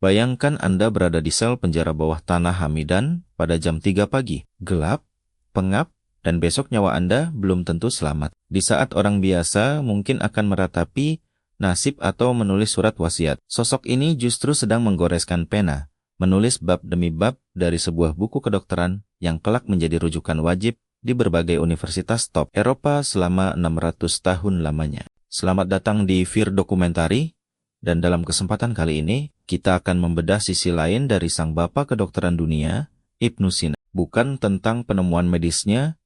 Bayangkan Anda berada di sel penjara bawah tanah Hamidan pada jam 3 pagi. Gelap, pengap, dan besok nyawa Anda belum tentu selamat. Di saat orang biasa mungkin akan meratapi nasib atau menulis surat wasiat. Sosok ini justru sedang menggoreskan pena, menulis bab demi bab dari sebuah buku kedokteran yang kelak menjadi rujukan wajib di berbagai universitas top Eropa selama 600 tahun lamanya. Selamat datang di Vir Dokumentari, dan dalam kesempatan kali ini, kita akan membedah sisi lain dari sang bapa kedokteran dunia, Ibnu Sina. Bukan tentang penemuan medisnya,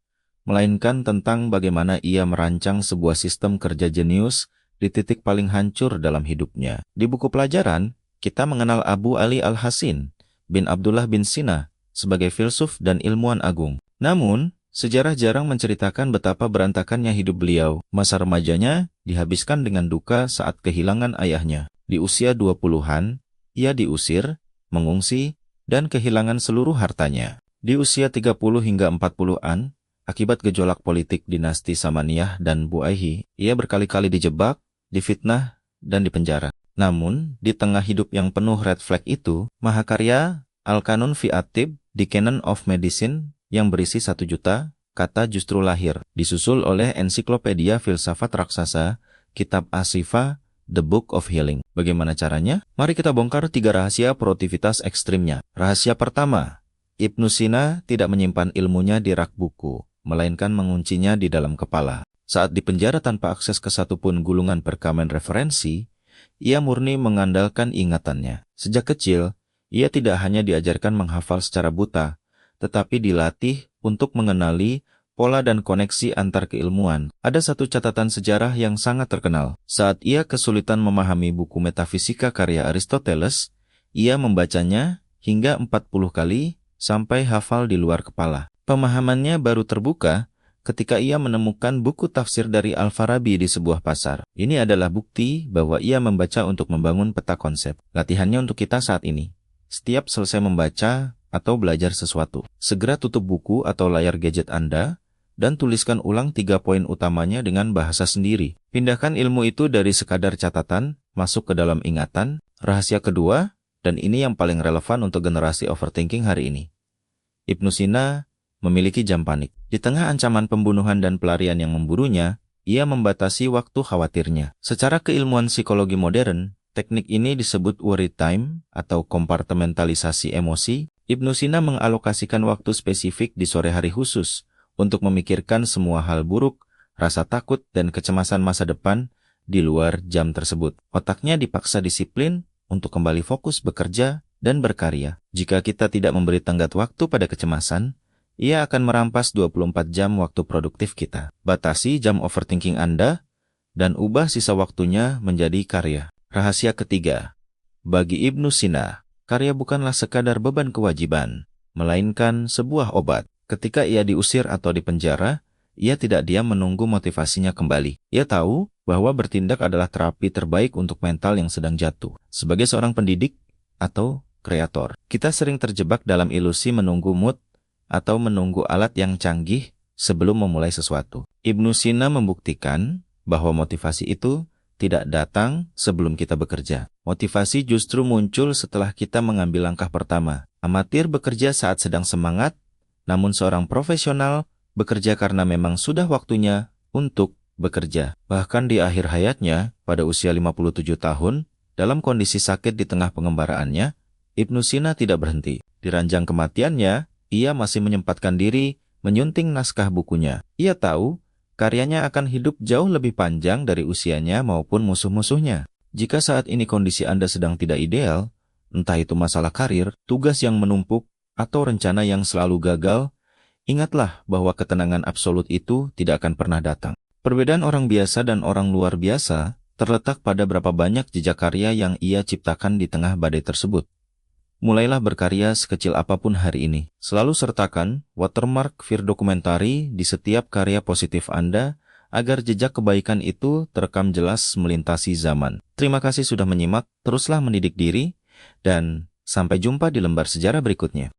melainkan tentang bagaimana ia merancang sebuah sistem kerja jenius di titik paling hancur dalam hidupnya. Di buku pelajaran, kita mengenal Abu Ali Al-Hasin bin Abdullah bin Sina sebagai filsuf dan ilmuwan agung. Namun, sejarah jarang menceritakan betapa berantakannya hidup beliau. Masa remajanya dihabiskan dengan duka saat kehilangan ayahnya. Di usia 20-an, ia diusir, mengungsi, dan kehilangan seluruh hartanya. Di usia 30 hingga 40-an, akibat gejolak politik dinasti Samaniyah dan Buaihi, ia berkali-kali dijebak, difitnah, dan dipenjara. Namun, di tengah hidup yang penuh red flag itu, mahakarya Al-Kanun fi At-Tib, The Canon of Medicine, yang berisi 1 juta kata justru lahir, disusul oleh ensiklopedia filsafat raksasa, kitab As-Sifa, The Book of Healing. Bagaimana caranya? Mari kita bongkar 3 rahasia produktivitas ekstrimnya. Rahasia pertama, Ibnu Sina tidak menyimpan ilmunya di rak buku, melainkan menguncinya di dalam kepala. Saat dipenjara tanpa akses ke satupun gulungan perkamen referensi, ia murni mengandalkan ingatannya. Sejak kecil, ia tidak hanya diajarkan menghafal secara buta, tetapi dilatih untuk mengenali pola dan koneksi antar keilmuan. Ada satu catatan sejarah yang sangat terkenal. Saat ia kesulitan memahami buku metafisika karya Aristoteles, ia membacanya hingga 40 kali sampai hafal di luar kepala. Pemahamannya baru terbuka ketika ia menemukan buku tafsir dari Al-Farabi di sebuah pasar. Ini adalah bukti bahwa ia membaca untuk membangun peta konsep. Latihannya untuk kita saat ini. Setiap selesai membaca atau belajar sesuatu, segera tutup buku atau layar gadget Anda dan tuliskan ulang 3 poin utamanya dengan bahasa sendiri. Pindahkan ilmu itu dari sekadar catatan masuk ke dalam ingatan. Rahasia kedua, dan ini yang paling relevan untuk generasi overthinking hari ini. Ibnu Sina memiliki jam panik. Di tengah ancaman pembunuhan dan pelarian yang memburunya, ia membatasi waktu khawatirnya. Secara keilmuan psikologi modern, teknik ini disebut worry time atau kompartementalisasi emosi. Ibnu Sina mengalokasikan waktu spesifik di sore hari khusus untuk memikirkan semua hal buruk, rasa takut, dan kecemasan masa depan di luar jam tersebut. Otaknya dipaksa disiplin untuk kembali fokus bekerja dan berkarya. Jika kita tidak memberi tenggat waktu pada kecemasan, ia akan merampas 24 jam waktu produktif kita. Batasi jam overthinking Anda dan ubah sisa waktunya menjadi karya. Rahasia ketiga, bagi Ibnu Sina, karya bukanlah sekadar beban kewajiban, melainkan sebuah obat. Ketika ia diusir atau dipenjara, ia tidak diam menunggu motivasinya kembali. Ia tahu bahwa bertindak adalah terapi terbaik untuk mental yang sedang jatuh. Sebagai seorang pendidik atau kreator, kita sering terjebak dalam ilusi menunggu mood atau menunggu alat yang canggih sebelum memulai sesuatu. Ibnu Sina membuktikan bahwa motivasi itu tidak datang sebelum kita bekerja. Motivasi justru muncul setelah kita mengambil langkah pertama. Amatir bekerja saat sedang semangat, namun seorang profesional bekerja karena memang sudah waktunya untuk bekerja. Bahkan di akhir hayatnya, pada usia 57 tahun, dalam kondisi sakit di tengah pengembaraannya, Ibnu Sina tidak berhenti. Di ranjang kematiannya, ia masih menyempatkan diri menyunting naskah bukunya. Ia tahu karyanya akan hidup jauh lebih panjang dari usianya maupun musuh-musuhnya. Jika saat ini kondisi Anda sedang tidak ideal, entah itu masalah karir, tugas yang menumpuk, atau rencana yang selalu gagal, ingatlah bahwa ketenangan absolut itu tidak akan pernah datang. Perbedaan orang biasa dan orang luar biasa terletak pada berapa banyak jejak karya yang ia ciptakan di tengah badai tersebut. Mulailah berkarya sekecil apapun hari ini. Selalu sertakan watermark Vir Dokumentari di setiap karya positif Anda agar jejak kebaikan itu terekam jelas melintasi zaman. Terima kasih sudah menyimak, teruslah mendidik diri, dan sampai jumpa di lembar sejarah berikutnya.